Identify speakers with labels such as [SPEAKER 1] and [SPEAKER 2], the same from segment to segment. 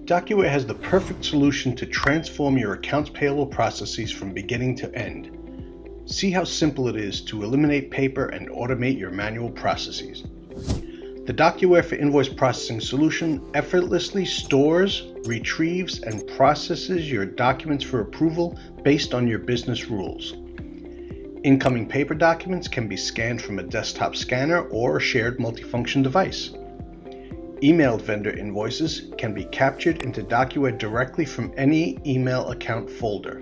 [SPEAKER 1] DocuWare has the perfect solution to transform your accounts payable processes from beginning to end. See how simple it is to eliminate paper and automate your manual processes. The DocuWare for Invoice Processing solution effortlessly stores, retrieves, and processes your documents for approval based on your business rules. Incoming paper documents can be scanned from a desktop scanner or a shared multifunction device. Emailed vendor invoices can be captured into DocuWare directly from any email account folder.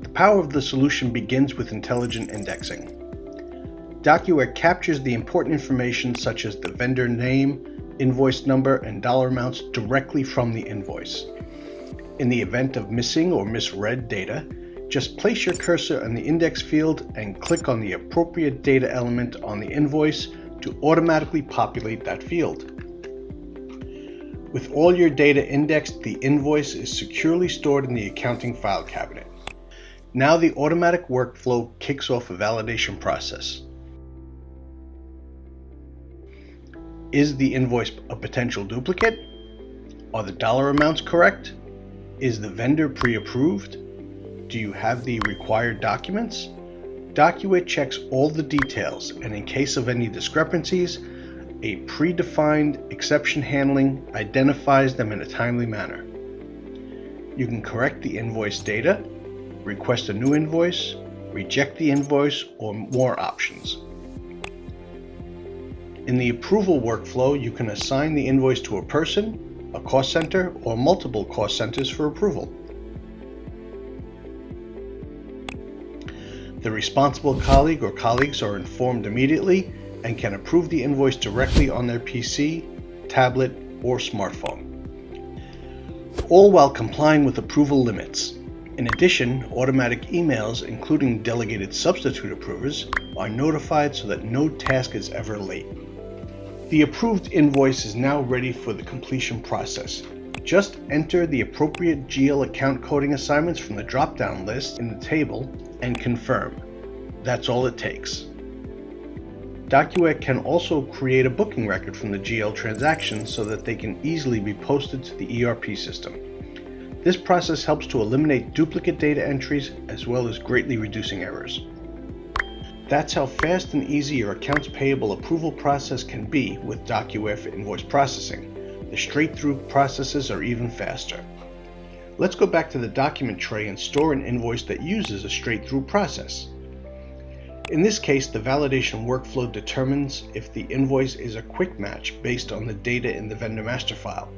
[SPEAKER 1] The power of the solution begins with intelligent indexing. DocuWare captures the important information such as the vendor name, invoice number, and dollar amounts directly from the invoice. In the event of missing or misread data, just place your cursor on the index field and click on the appropriate data element on the invoice to automatically populate that field. With all your data indexed, the invoice is securely stored in the accounting file cabinet. Now the automatic workflow kicks off a validation process. Is the invoice a potential duplicate? Are the dollar amounts correct? Is the vendor pre-approved? Do you have the required documents? DocuWare checks all the details, and in case of any discrepancies, a predefined exception handling identifies them in a timely manner. You can correct the invoice data, request a new invoice, reject the invoice, or more options. In the approval workflow, you can assign the invoice to a person, a cost center, or multiple cost centers for approval. The responsible colleague or colleagues are informed immediately and can approve the invoice directly on their PC, tablet, or smartphone, all while complying with approval limits. In addition, automatic emails, including delegated substitute approvers, are notified so that no task is ever late. The approved invoice is now ready for the completion process. Just enter the appropriate GL account coding assignments from the drop-down list in the table and confirm. That's all it takes. DocuWare can also create a booking record from the GL transactions so that they can easily be posted to the ERP system. This process helps to eliminate duplicate data entries as well as greatly reducing errors. That's how fast and easy your accounts payable approval process can be with DocuWare for Invoice Processing. The straight-through processes are even faster. Let's go back to the document tray and store an invoice that uses a straight-through process. In this case, the validation workflow determines if the invoice is a quick match based on the data in the vendor master file.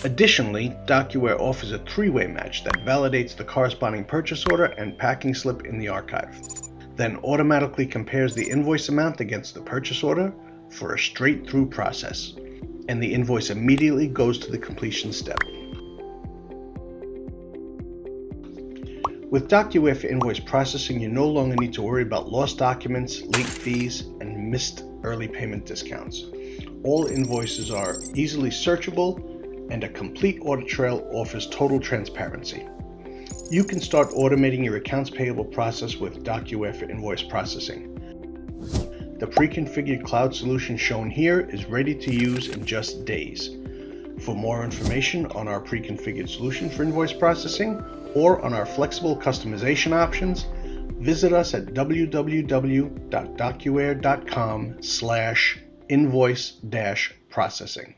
[SPEAKER 1] Additionally, DocuWare offers a three-way match that validates the corresponding purchase order and packing slip in the archive, then automatically compares the invoice amount against the purchase order for a straight-through process, and the invoice immediately goes to the completion step. With DocuWare for Invoice Processing, you no longer need to worry about lost documents, late fees, and missed early payment discounts. All invoices are easily searchable, and a complete audit trail offers total transparency. You can start automating your accounts payable process with DocuWare for Invoice Processing. The pre-configured cloud solution shown here is ready to use in just days. For more information on our pre-configured solution for invoice processing or on our flexible customization options, visit us at www.docuware.com/invoice-processing.